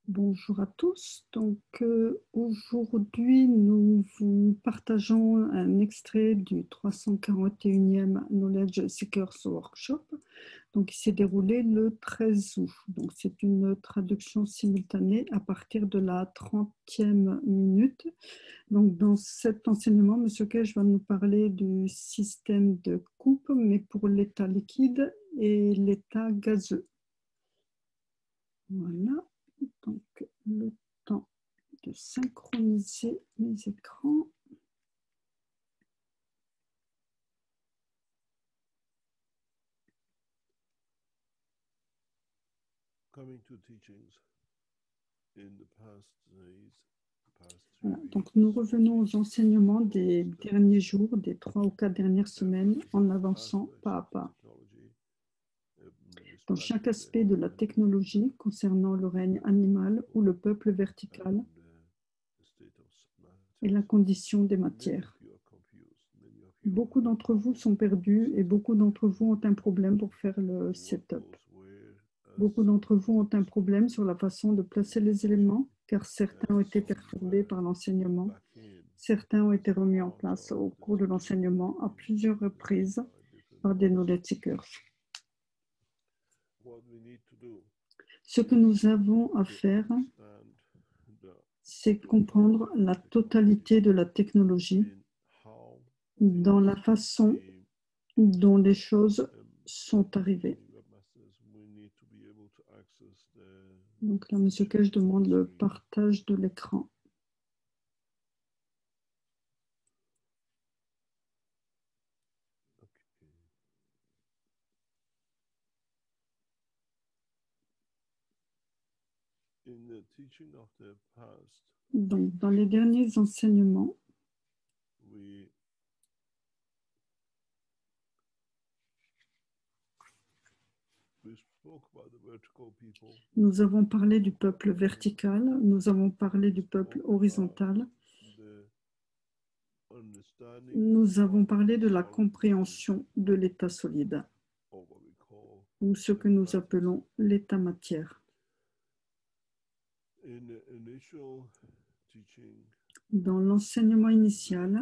Bonjour à tous. Aujourd'hui, nous vous partageons un extrait du 341e Knowledge Seekers Workshop, qui s'est déroulé le 13 août. Donc, c'est une traduction simultanée à partir de la 30e minute. Donc, dans cet enseignement, M. Cage va nous parler du système de coupe, mais pour l'état liquide et l'état gazeux. Voilà. Donc, le temps de synchroniser mes écrans. Voilà, donc nous revenons aux enseignements des derniers jours, des 3 ou 4 dernières semaines, en avançant pas à pas dans chaque aspect de la technologie concernant le règne animal ou le peuple vertical et la condition des matières. Beaucoup d'entre vous sont perdus et beaucoup d'entre vous ont un problème pour faire le setup. Beaucoup d'entre vous ont un problème sur la façon de placer les éléments, car certains ont été perturbés par l'enseignement. Certains ont été remis en place au cours de l'enseignement à plusieurs reprises par des knowledge seekers. Ce que nous avons à faire, c'est comprendre la totalité de la technologie dans la façon dont les choses sont arrivées. Donc là, M. Cage demande le partage de l'écran. Donc, dans les derniers enseignements, nous avons parlé du peuple vertical, nous avons parlé du peuple horizontal, nous avons parlé de la compréhension de l'état solide, ou ce que nous appelons l'état matière. Dans l'enseignement initial,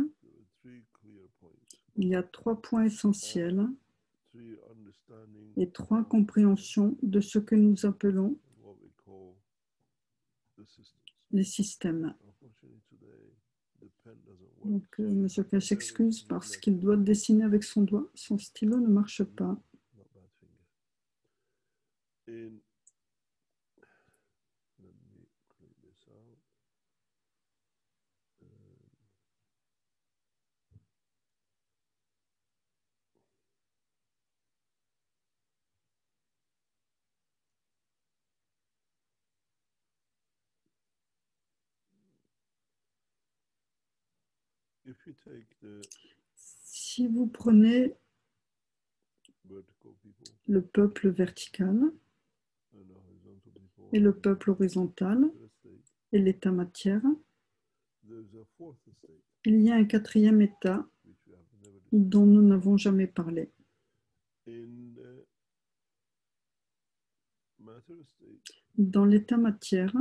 il y a 3 points essentiels et 3 compréhensions de ce que nous appelons les systèmes. Donc, M. Cage s'excuse parce qu'il doit dessiner avec son doigt. Son stylo ne marche pas. Si vous prenez le peuple vertical et le peuple horizontal et l'état matière, il y a un 4e état dont nous n'avons jamais parlé. Dans l'état matière,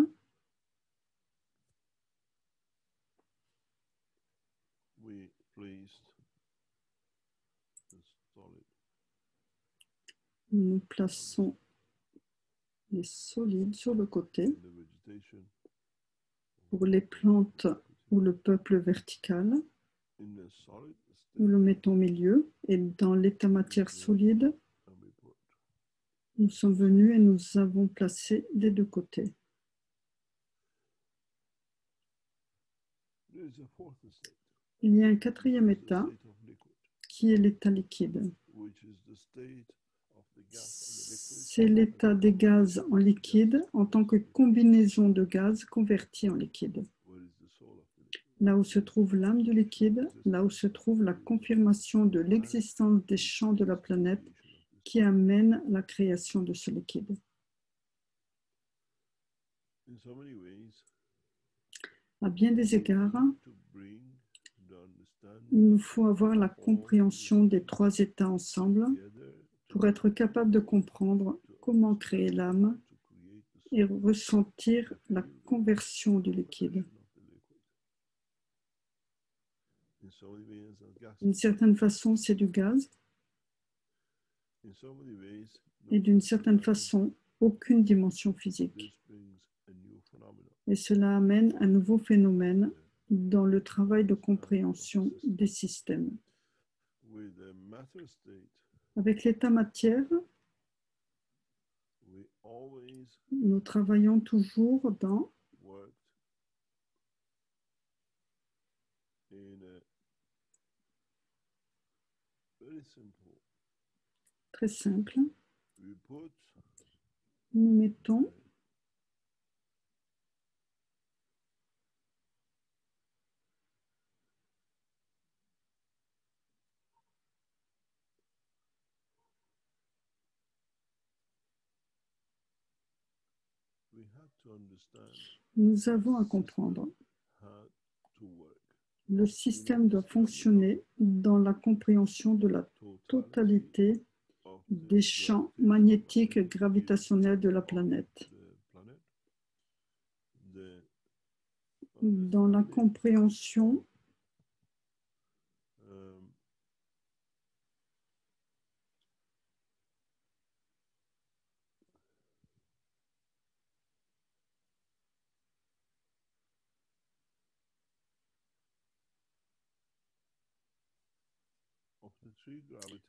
nous plaçons les solides sur le côté. Pour les plantes ou le peuple vertical, nous le mettons au milieu. Et dans l'état matière solide, nous sommes venus et nous avons placé des 2 côtés. Il y a un 4e état qui est l'état liquide. C'est l'état des gaz en liquide en tant que combinaison de gaz convertis en liquide. Là où se trouve l'âme du liquide, là où se trouve la confirmation de l'existence des champs de la planète qui amène la création de ce liquide. À bien des égards, il nous faut avoir la compréhension des 3 états ensemble pour être capable de comprendre comment créer l'âme et ressentir la conversion du liquide. D'une certaine façon, c'est du gaz, et d'une certaine façon, aucune dimension physique. Et cela amène un nouveau phénomène dans le travail de compréhension des systèmes. Avec l'état matière, nous travaillons toujours dans très simple. Nous mettons nous avons à comprendre. Le système doit fonctionner dans la compréhension de la totalité des champs magnétiques gravitationnels de la planète. Dans la compréhension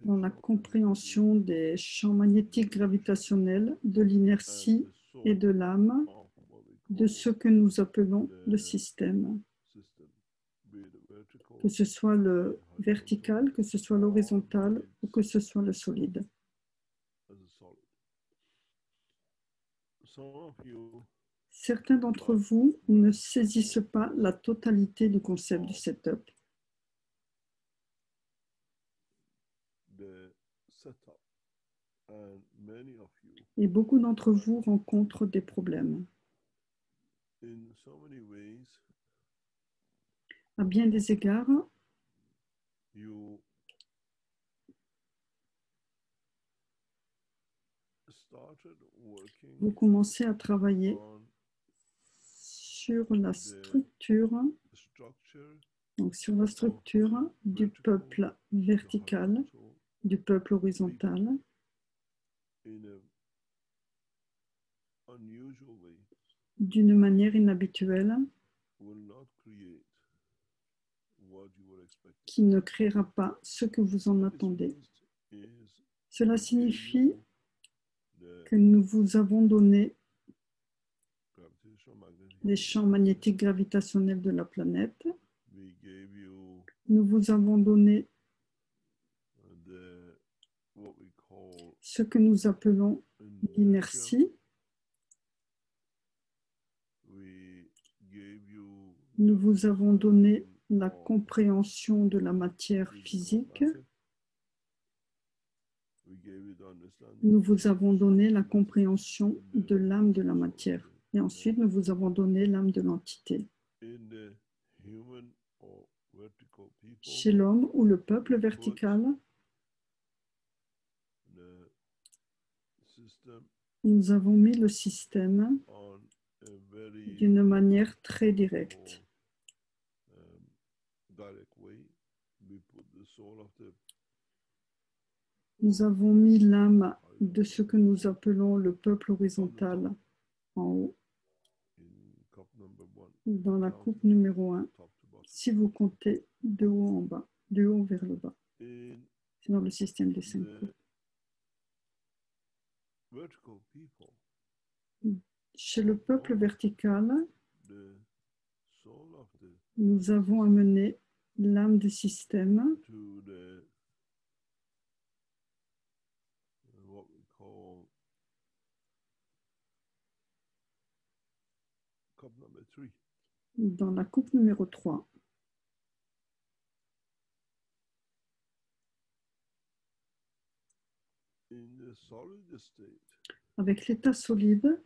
dans la compréhension des champs magnétiques gravitationnels, de l'inertie et de l'âme, de ce que nous appelons le système, que ce soit le vertical, que ce soit l'horizontal ou que ce soit le solide. Certains d'entre vous ne saisissent pas la totalité du concept du setup. Et beaucoup d'entre vous rencontrent des problèmes. À bien des égards, vous commencez à travailler sur la structure, donc sur la structure du peuple vertical, du peuple horizontal, d'une manière inhabituelle, qui ne créera pas ce que vous en attendez. Cela signifie que nous vous avons donné les champs magnétiques gravitationnels de la planète. Nous vous avons donné ce que nous appelons l'inertie. Nous vous avons donné la compréhension de la matière physique. Nous vous avons donné la compréhension de l'âme de la matière. Et ensuite, nous vous avons donné l'âme de l'entité. Chez l'homme ou le peuple vertical, nous avons mis le système d'une manière très directe. Nous avons mis l'âme de ce que nous appelons le peuple horizontal en haut, dans la coupe numéro 1, si vous comptez de haut en bas, de haut vers le bas. C'est dans le système des 5 coupes. Chez le peuple vertical, nous avons amené l'âme du système dans la coupe numéro 3. Avec l'état solide,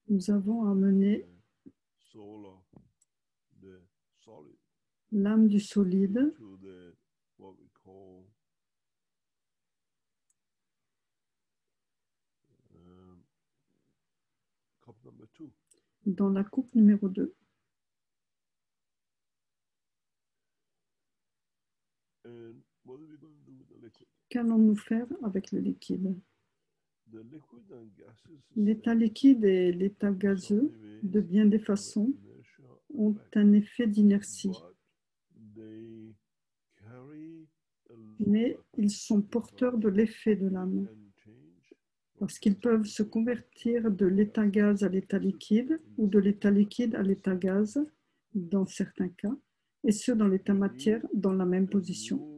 nous avons amené l'âme du solide dans la coupe numéro 2. Qu'allons-nous faire avec le liquide? L'état liquide et l'état gazeux, de bien des façons, ont un effet d'inertie, mais ils sont porteurs de l'effet de l'âme, parce qu'ils peuvent se convertir de l'état gaz à l'état liquide ou de l'état liquide à l'état gaz dans certains cas, et ce dans l'état matière dans la même position.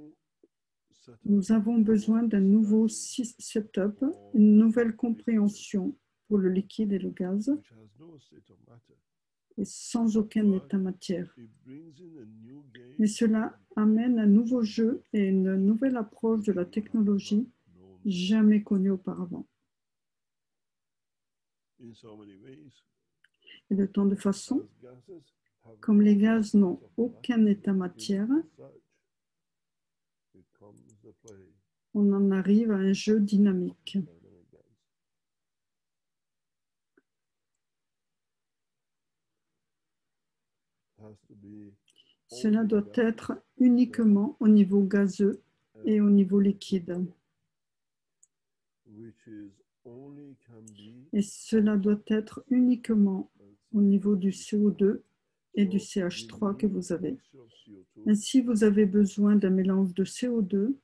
Nous avons besoin d'un nouveau setup, une nouvelle compréhension pour le liquide et le gaz, et sans aucun état matière. Mais cela amène un nouveau jeu et une nouvelle approche de la technologie jamais connue auparavant. Et de tant de façons, comme les gaz n'ont aucun état matière, on en arrive à un jeu dynamique. Cela doit être uniquement au niveau gazeux et au niveau liquide. Et cela doit être uniquement au niveau du CO2 et du CH3 que vous avez. Ainsi, vous avez besoin d'un mélange de CO2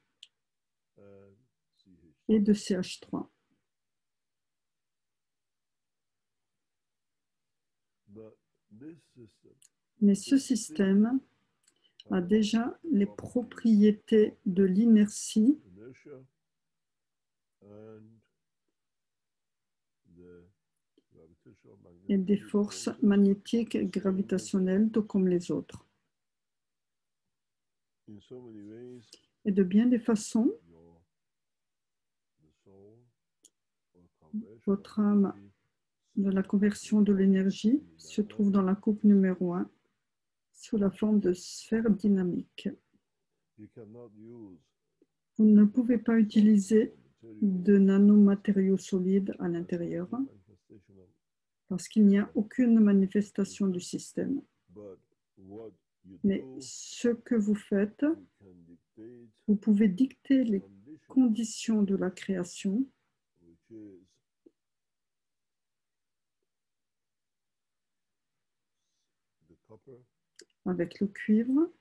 et de CH3. Mais ce système a déjà les propriétés de l'inertie et des forces magnétiques et gravitationnelles, tout comme les autres. Et de bien des façons, votre âme de la conversion de l'énergie se trouve dans la coupe numéro 1 sous la forme de sphère dynamique. Vous ne pouvez pas utiliser de nanomatériaux solides à l'intérieur parce qu'il n'y a aucune manifestation du système. Mais ce que vous faites, vous pouvez dicter les conditions de la création avec le cuivre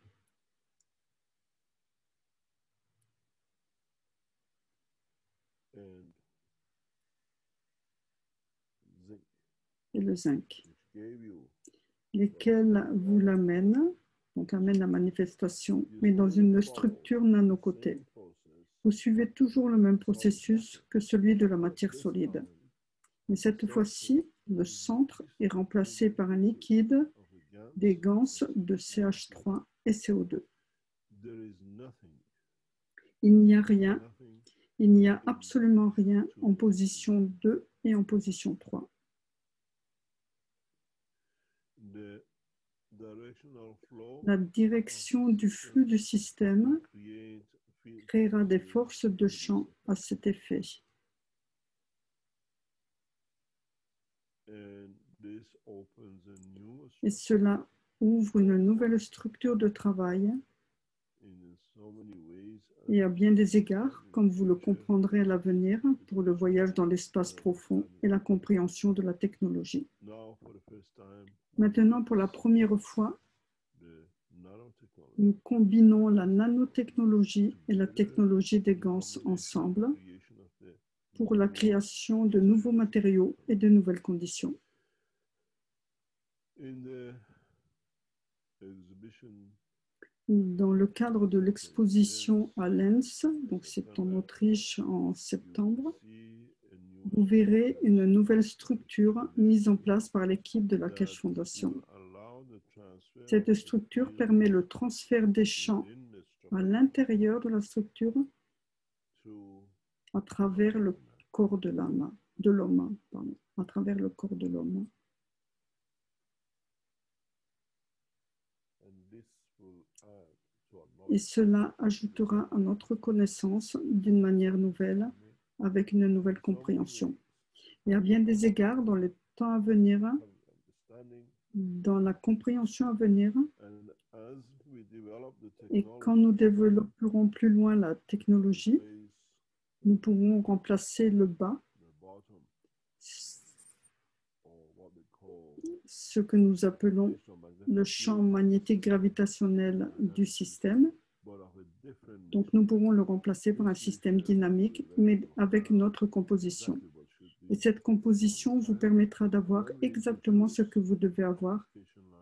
et le zinc, lesquels vous l'amènent, donc amènent la manifestation, mais dans une structure nanocotée. Vous suivez toujours le même processus que celui de la matière solide. Mais cette fois-ci, le centre est remplacé par un liquide, des ganses de CH3 et CO2. Il n'y a rien, il n'y a absolument rien en position 2 et en position 3. La direction du flux du système créera des forces de champ à cet effet. Et cela ouvre une nouvelle structure de travail et à bien des égards, comme vous le comprendrez à l'avenir, pour le voyage dans l'espace profond et la compréhension de la technologie. Maintenant, pour la première fois, nous combinons la nanotechnologie et la technologie des ganses ensemble pour la création de nouveaux matériaux et de nouvelles conditions. Dans le cadre de l'exposition à Lens, donc c'est en Autriche en septembre, vous verrez une nouvelle structure mise en place par l'équipe de la Keshe Foundation. Cette structure permet le transfert des champs à l'intérieur de la structure à travers le corps de l'homme, à travers le corps de l'homme. Et cela ajoutera à notre connaissance d'une manière nouvelle, avec une nouvelle compréhension. Et à bien des égards, dans les temps à venir, dans la compréhension à venir, et quand nous développerons plus loin la technologie, nous pourrons remplacer le bas, ce que nous appelons le champ magnétique gravitationnel du système. Donc, nous pourrons le remplacer par un système dynamique, mais avec notre composition. Et cette composition vous permettra d'avoir exactement ce que vous devez avoir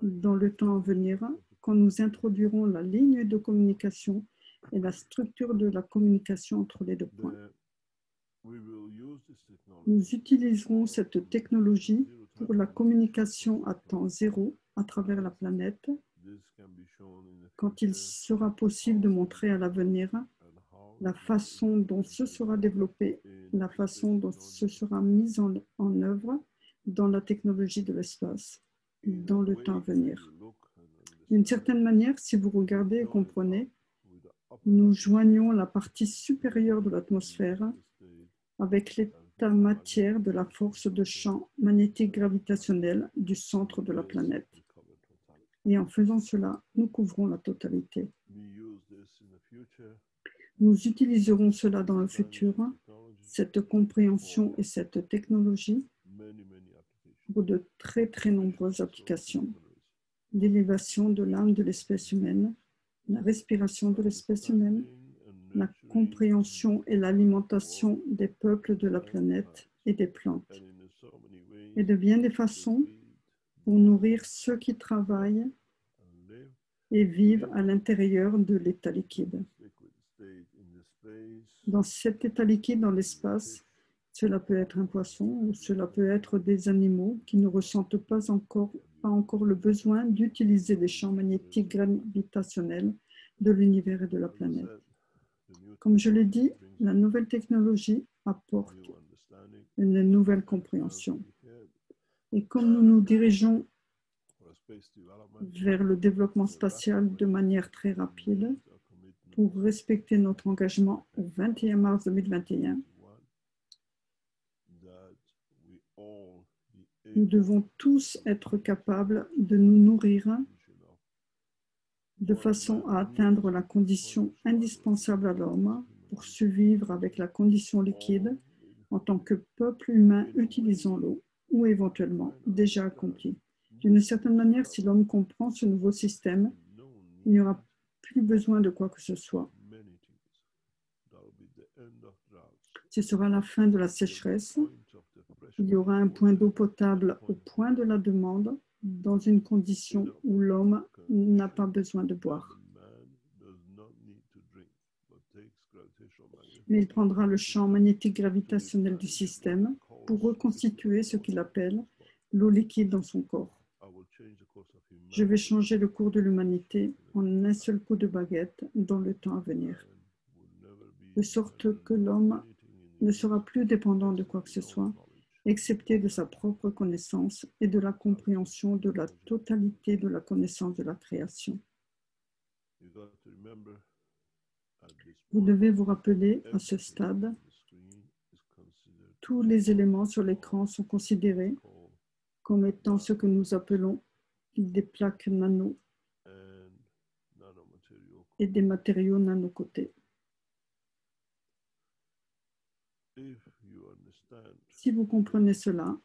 dans le temps à venir, quand nous introduirons la ligne de communication et la structure de la communication entre les deux points. Nous utiliserons cette technologie pour la communication à temps zéro à travers la planète, quand il sera possible de montrer à l'avenir la façon dont ce sera développé, la façon dont ce sera mis en œuvre dans la technologie de l'espace, dans le temps à venir. D'une certaine manière, si vous regardez et comprenez, nous joignons la partie supérieure de l'atmosphère avec l'état matière de la force de champ magnétique gravitationnel du centre de la planète. Et en faisant cela, nous couvrons la totalité. Nous utiliserons cela dans le futur, cette compréhension et cette technologie, pour de très très nombreuses applications. L'élévation de l'âme de l'espèce humaine, la respiration de l'espèce humaine, la compréhension et l'alimentation des peuples de la planète et des plantes, et de bien des façons pour nourrir ceux qui travaillent et vivent à l'intérieur de l'état liquide. Dans cet état liquide dans l'espace, cela peut être un poisson ou cela peut être des animaux qui ne ressentent pas encore le besoin d'utiliser les champs magnétiques gravitationnels de l'univers et de la planète. Comme je l'ai dit, la nouvelle technologie apporte une nouvelle compréhension. Et comme nous nous dirigeons vers le développement spatial de manière très rapide, pour respecter notre engagement au 21 mars 2021, nous devons tous être capables de nous nourrir de façon à atteindre la condition indispensable à l'homme pour survivre avec la condition liquide en tant que peuple humain utilisant l'eau ou éventuellement déjà accompli. D'une certaine manière, si l'homme comprend ce nouveau système, il n'y aura plus besoin de quoi que ce soit. Ce sera la fin de la sécheresse. Il y aura un point d'eau potable au point de la demande, dans une condition où l'homme n'a pas besoin de boire. Mais il prendra le champ magnétique gravitationnel du système pour reconstituer ce qu'il appelle l'eau liquide dans son corps. Je vais changer le cours de l'humanité en un seul coup de baguette dans le temps à venir, de sorte que l'homme ne sera plus dépendant de quoi que ce soit, excepté de sa propre connaissance et de la compréhension de la totalité de la connaissance de la création. Vous devez vous rappeler, à ce stade, tous les éléments sur l'écran sont considérés comme étant ce que nous appelons des plaques nano et des matériaux nano-cotés. Si vous comprenez cela,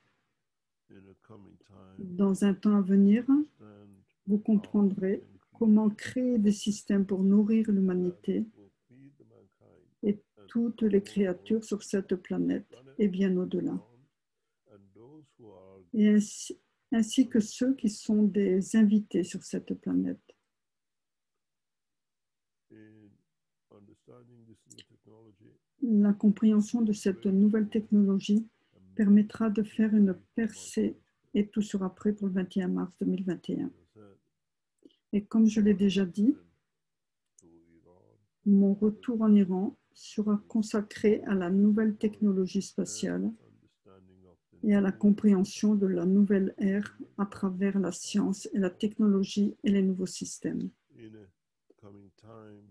dans un temps à venir, vous comprendrez comment créer des systèmes pour nourrir l'humanité et toutes les créatures sur cette planète et bien au-delà, et ainsi que ceux qui sont des invités sur cette planète. La compréhension de cette nouvelle technologie permettra de faire une percée et tout sera prêt pour le 21 mars 2021. Et comme je l'ai déjà dit, mon retour en Iran sera consacré à la nouvelle technologie spatiale et à la compréhension de la nouvelle ère à travers la science et la technologie et les nouveaux systèmes.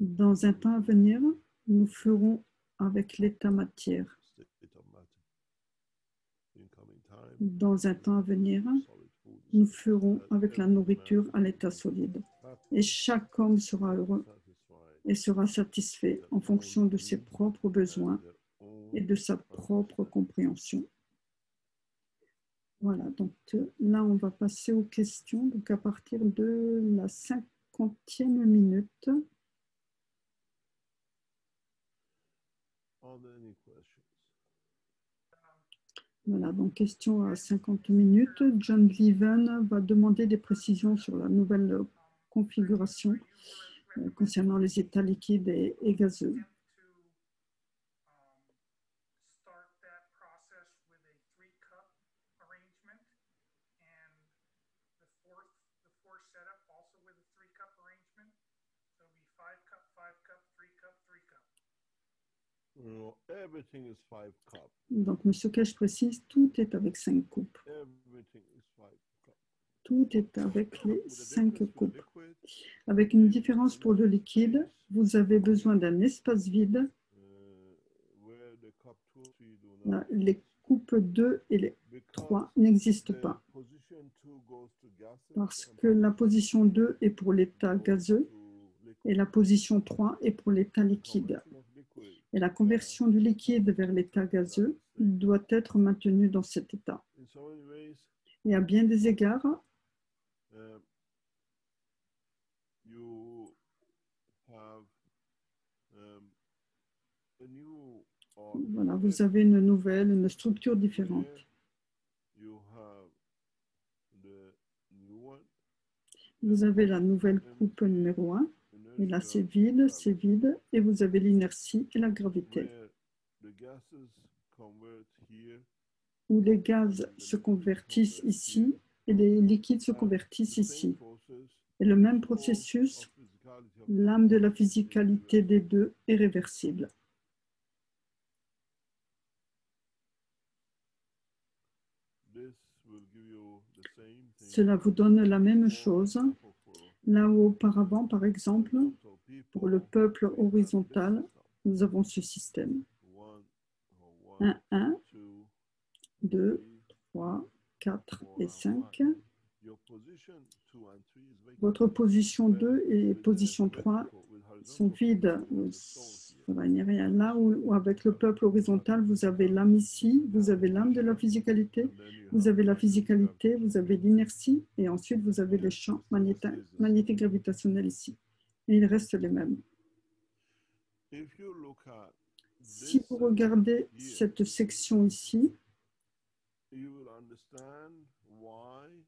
Dans un temps à venir, nous ferons avec l'état matière. Dans un temps à venir, nous ferons avec la nourriture à l'état solide. Et chaque homme sera heureux et sera satisfait en fonction de ses propres besoins et de sa propre compréhension. Voilà, donc là, on va passer aux questions. Donc, à partir de la 50e minute. Voilà, donc question à 50 minutes. John Leven va demander des précisions sur la nouvelle configuration concernant les états liquides et gazeux. Donc, M. Cash précise, tout est avec 5 coupes. Tout est avec les 5 coupes. Avec une différence pour le liquide, vous avez besoin d'un espace vide. Les coupes 2 et les 3 n'existent pas. Parce que la position 2 est pour l'état gazeux et la position 3 est pour l'état liquide. Et la conversion du liquide vers l'état gazeux doit être maintenue dans cet état. Et à bien des égards, voilà, vous avez une structure différente. Vous avez la nouvelle coupe numéro 1, et là c'est vide, et vous avez l'inertie et la gravité. Où les gaz se convertissent ici et les liquides se convertissent ici. Et le même processus, l'âme de la physicalité des deux est réversible. Cela vous donne la même chose. Là où auparavant, par exemple, pour le peuple horizontal, nous avons ce système. 1, 1, 2, 3, 4 et 5. Votre position 2 et position 3 sont vides. Il n'y a rien. Là où avec le peuple horizontal, vous avez l'âme ici, vous avez l'âme de la physicalité, vous avez la physicalité, vous avez l'inertie, et ensuite vous avez les champs magnétiques gravitationnels ici. Et ils restent les mêmes. Si vous regardez cette section ici,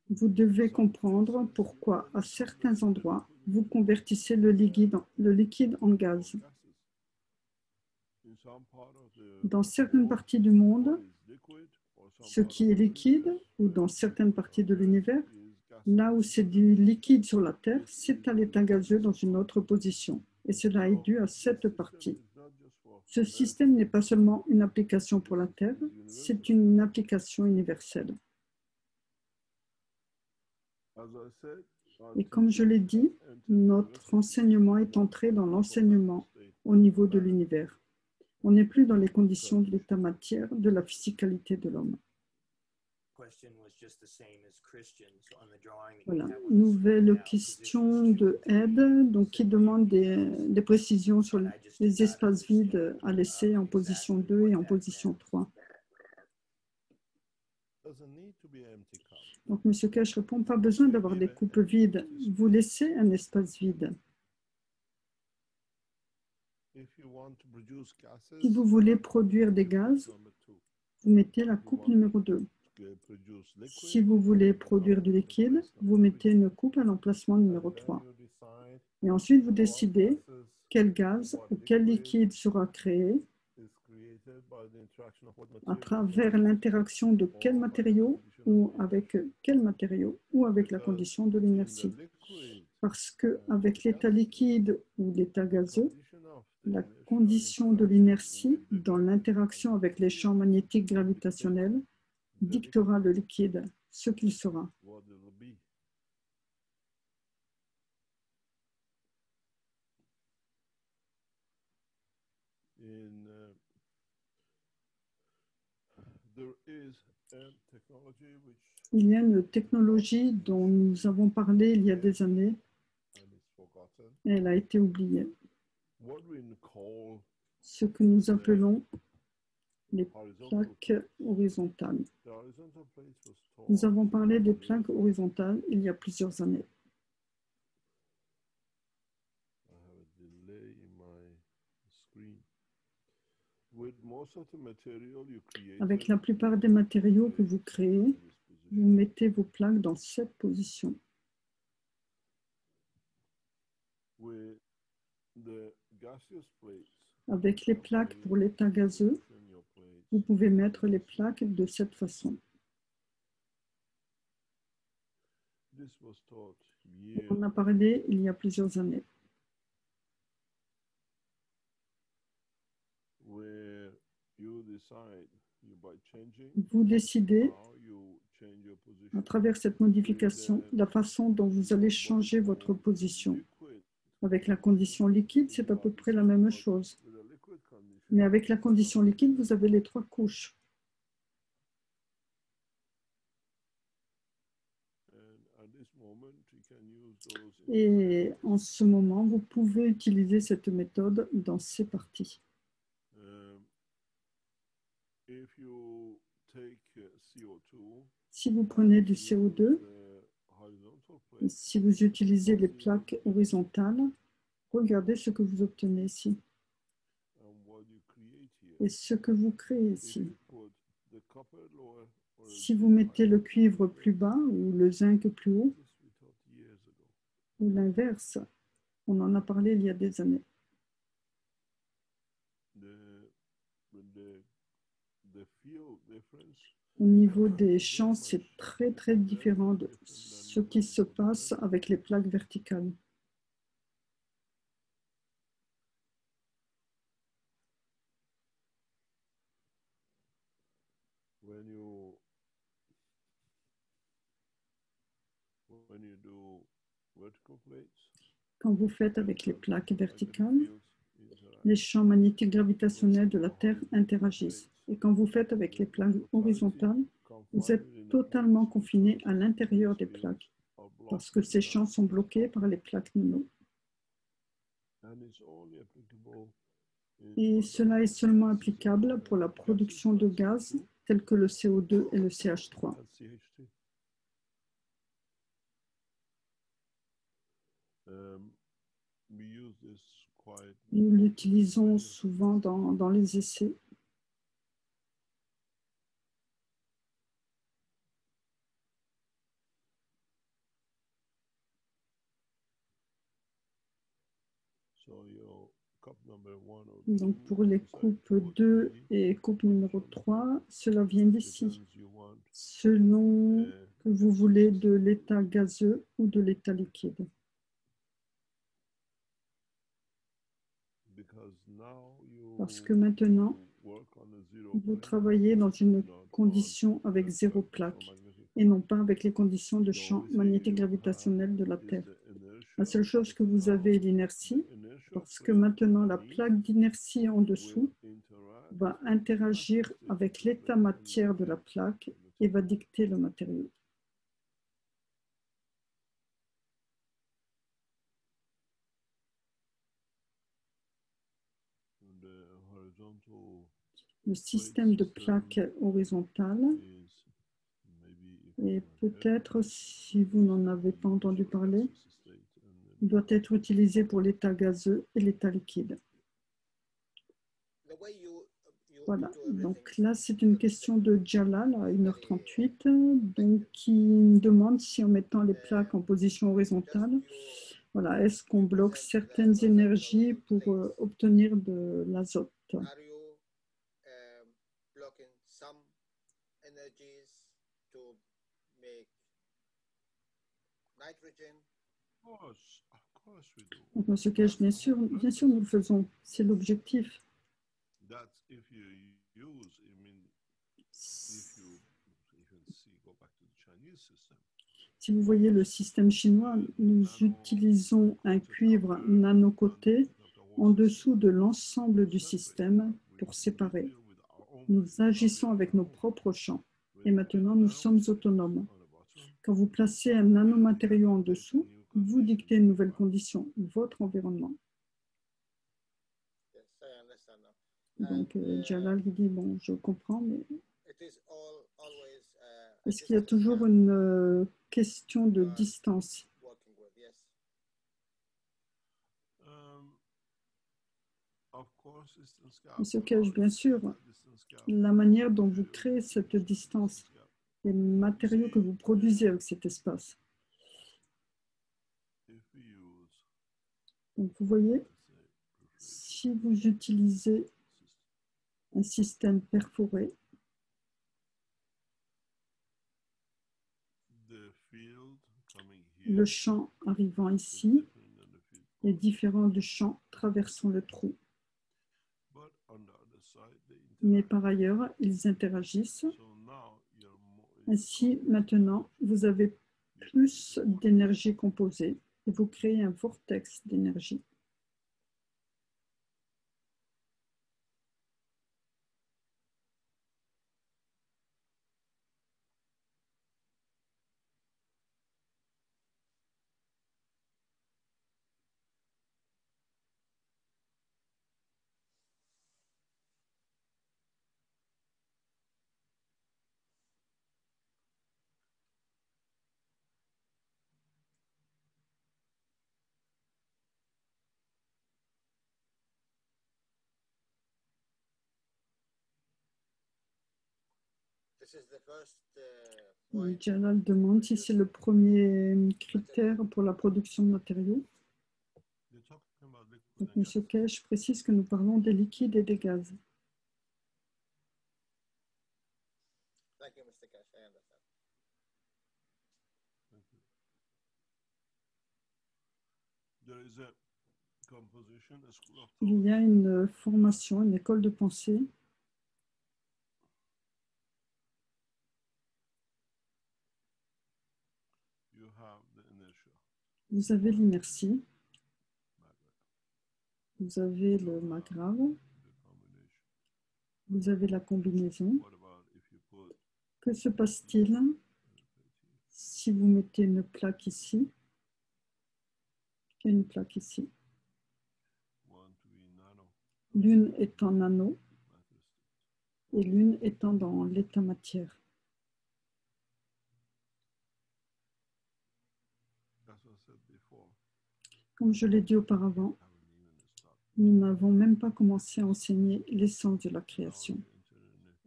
vous devez comprendre pourquoi, à certains endroits, vous convertissez le liquide en gaz. Dans certaines parties du monde, ce qui est liquide, ou dans certaines parties de l'univers, là où c'est du liquide sur la Terre, c'est à l'état gazeux dans une autre position. Et cela est dû à cette partie. Ce système n'est pas seulement une application pour la Terre, c'est une application universelle. Et comme je l'ai dit, notre enseignement est entré dans l'enseignement au niveau de l'univers. On n'est plus dans les conditions de l'état matière de la physicalité de l'homme. Voilà, nouvelle question de Ed, donc qui demande des précisions sur les espaces vides à laisser en position 2 et en position 3. Donc, M. Cash répond, pas besoin d'avoir des coupes vides. Vous laissez un espace vide. Si vous voulez produire des gaz, vous mettez la coupe numéro 2. Si vous voulez produire du liquide, vous mettez une coupe à l'emplacement numéro 3. Et ensuite, vous décidez quel gaz ou quel liquide sera créé à travers l'interaction de quel matériau ou avec la condition de l'inertie. Parce qu'avec l'état liquide ou l'état gazeux, la condition de l'inertie dans l'interaction avec les champs magnétiques gravitationnels dictera le liquide, ce qu'il sera. Il y a une technologie dont nous avons parlé il y a des années et elle a été oubliée. Ce que nous appelons les plaques horizontales. Nous avons parlé des plaques horizontales il y a plusieurs années. Avec la plupart des matériaux que vous créez, vous mettez vos plaques dans cette position. Avec les plaques pour l'état gazeux, vous pouvez mettre les plaques de cette façon. On en a parlé il y a plusieurs années. Vous décidez, à travers cette modification, la façon dont vous allez changer votre position. Avec la condition liquide, c'est à peu près la même chose. Mais avec la condition liquide, vous avez les 3 couches. Et en ce moment, vous pouvez utiliser cette méthode dans ces parties. Si vous prenez du CO2, si vous utilisez les plaques horizontales, regardez ce que vous obtenez ici et ce que vous créez ici. Si vous mettez le cuivre plus bas ou le zinc plus haut, ou l'inverse, on en a parlé il y a des années. Au niveau des champs, c'est très très différent de ce qui se passe avec les plaques verticales. Quand vous faites avec les plaques verticales, les champs magnétiques gravitationnels de la Terre interagissent. Et quand vous faites avec les plaques horizontales, vous êtes totalement confiné à l'intérieur des plaques parce que ces champs sont bloqués par les plaques nano. Et cela est seulement applicable pour la production de gaz tels que le CO2 et le CH3. Nous l'utilisons souvent dans les essais. Donc pour les coupes 2 et coupe numéro 3, cela vient d'ici, selon que vous voulez de l'état gazeux ou de l'état liquide. Parce que maintenant, vous travaillez dans une condition avec 0 plaque et non pas avec les conditions de champ magnétique gravitationnel de la Terre. La seule chose que vous avez est l'inertie, parce que maintenant la plaque d'inertie en dessous va interagir avec l'état matière de la plaque et va dicter le matériau. Le système de plaques horizontales, et peut-être si vous n'en avez pas entendu parler, doit être utilisé pour l'état gazeux et l'état liquide. Voilà, donc là c'est une question de Jalal à 1h38, donc qui me demande si en mettant les plaques en position horizontale, voilà, est-ce qu'on bloque certaines énergies pour obtenir de l'azote? Donc, Monsieur Kesh, bien sûr nous le faisons, c'est l'objectif. Si vous voyez le système chinois, nous utilisons un cuivre nano-coté en dessous de l'ensemble du système pour séparer. Nous agissons avec nos propres champs. Et maintenant, nous sommes autonomes. Quand vous placez un nanomatériau en dessous, vous dictez une nouvelle condition, votre environnement. Donc, Jalal lui dit, bon, je comprends, mais est-ce qu'il y a toujours une question de distance? Monsieur Cage, bien sûr, la manière dont vous créez cette distance, les matériaux que vous produisez avec cet espace. Donc, vous voyez, si vous utilisez un système perforé, le champ arrivant ici est différent du champ traversant le trou. Mais par ailleurs, ils interagissent. Ainsi, maintenant, vous avez plus d'énergie composée et vous créez un vortex d'énergie. Jalal demande si c'est le premier critère pour la production de matériaux. Donc, M. Kesh précise que nous parlons des liquides et des gaz. Il y a une formation, une école de pensée vous avez l'inertie, vous avez le maghrave, vous avez la combinaison. Que se passe-t-il si vous mettez une plaque ici et une plaque ici? L'une étant nano et l'une étant dans l'état matière. Comme je l'ai dit auparavant, nous n'avons même pas commencé à enseigner l'essence de la création.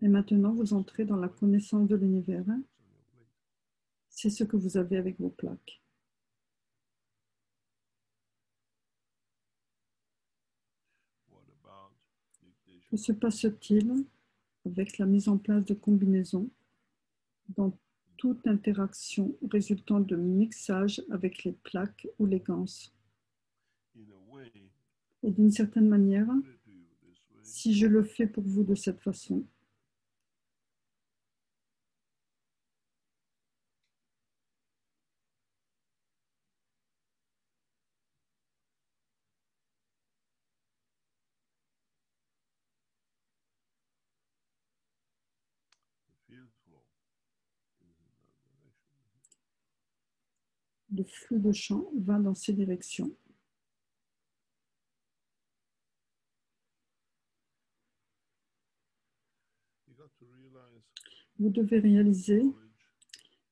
Et maintenant, vous entrez dans la connaissance de l'univers. C'est ce que vous avez avec vos plaques. Que se passe-t-il avec la mise en place de combinaisons dans toute interaction résultant de mixage avec les plaques ou les ganses? Et d'une certaine manière, si je le fais pour vous de cette façon, le flux de champ va dans ces directions. Vous devez réaliser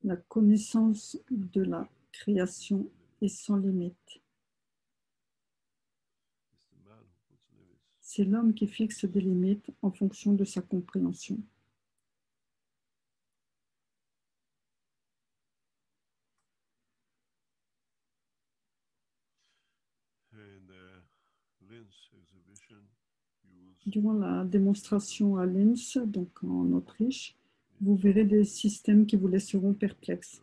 la connaissance de la création est sans limite. C'est l'homme qui fixe des limites en fonction de sa compréhension. Durant la démonstration à Linz, donc en Autriche, vous verrez des systèmes qui vous laisseront perplexes.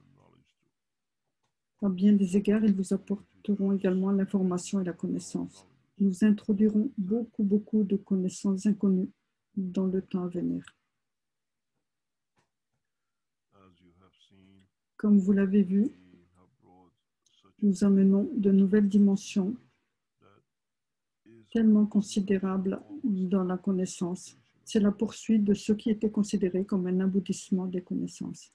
À bien des égards, ils vous apporteront également l'information et la connaissance. Nous introduirons beaucoup de connaissances inconnues dans le temps à venir. Comme vous l'avez vu, nous amenons de nouvelles dimensions tellement considérables dans la connaissance C'est la poursuite de ce qui était considéré comme un aboutissement des connaissances.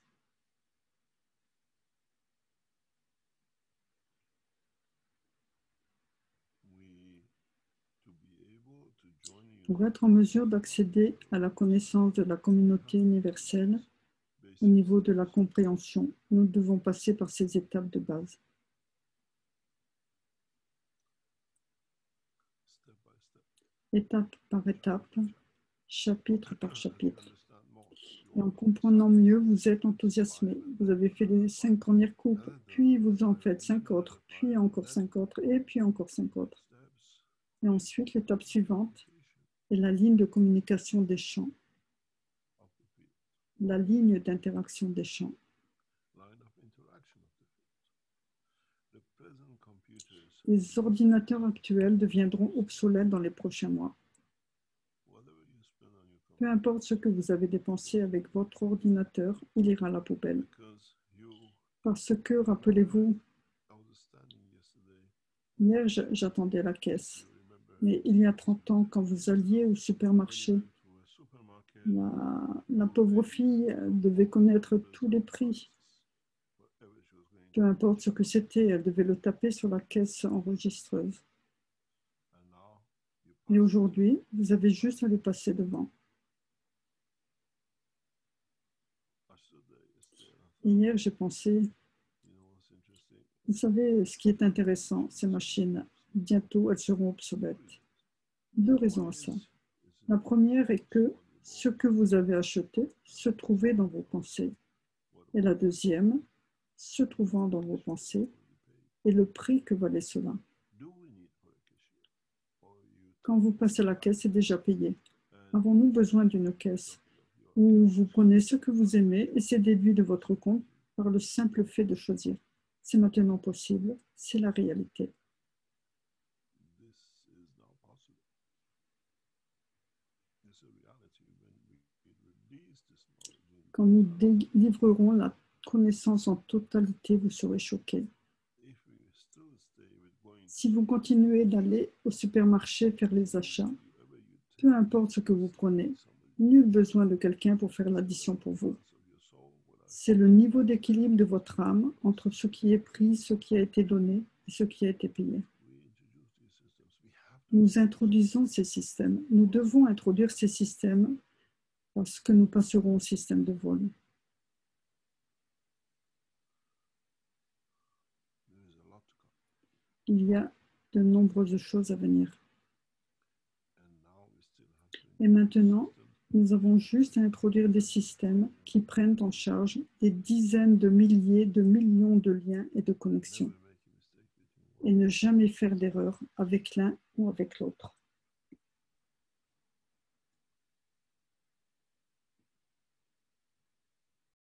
Pour être en mesure d'accéder à la connaissance de la communauté universelle, au niveau de la compréhension, nous devons passer par ces étapes de base. Étape par étape, chapitre par chapitre. Et en comprenant mieux, vous êtes enthousiasmé. Vous avez fait les 5 premières coupes, puis vous en faites 5 autres, puis encore 5 autres, et puis encore 5 autres. Et ensuite, l'étape suivante est la ligne de communication des champs, la ligne d'interaction des champs. Les ordinateurs actuels deviendront obsolètes dans les prochains mois. Peu importe ce que vous avez dépensé avec votre ordinateur, il ira à la poubelle. Parce que, rappelez-vous, hier, j'attendais la caisse. Mais il y a 30 ans, quand vous alliez au supermarché, la pauvre fille devait connaître tous les prix. Peu importe ce que c'était, elle devait le taper sur la caisse enregistreuse. Et aujourd'hui, vous avez juste à le passer devant. Hier, j'ai pensé, vous savez, ce qui est intéressant, ces machines, bientôt, elles seront obsolètes. 2 raisons à ça. La première est que ce que vous avez acheté se trouvait dans vos pensées. Et la deuxième, se trouvant dans vos pensées, est le prix que valait cela. Quand vous passez à la caisse, c'est déjà payé. Avons-nous besoin d'une caisse où vous prenez ce que vous aimez et c'est déduit de votre compte par le simple fait de choisir? C'est maintenant possible, c'est la réalité. Quand nous délivrerons la connaissance en totalité, vous serez choqués. Si vous continuez d'aller au supermarché faire les achats, peu importe ce que vous prenez, nul besoin de quelqu'un pour faire l'addition pour vous. C'est le niveau d'équilibre de votre âme entre ce qui est pris, ce qui a été donné et ce qui a été payé. Nous introduisons ces systèmes. Nous devons introduire ces systèmes parce que nous passerons au système de vol. Il y a de nombreuses choses à venir. Et maintenant, nous avons juste à introduire des systèmes qui prennent en charge des dizaines de milliers de millions de liens et de connexions et ne jamais faire d'erreur avec l'un ou avec l'autre.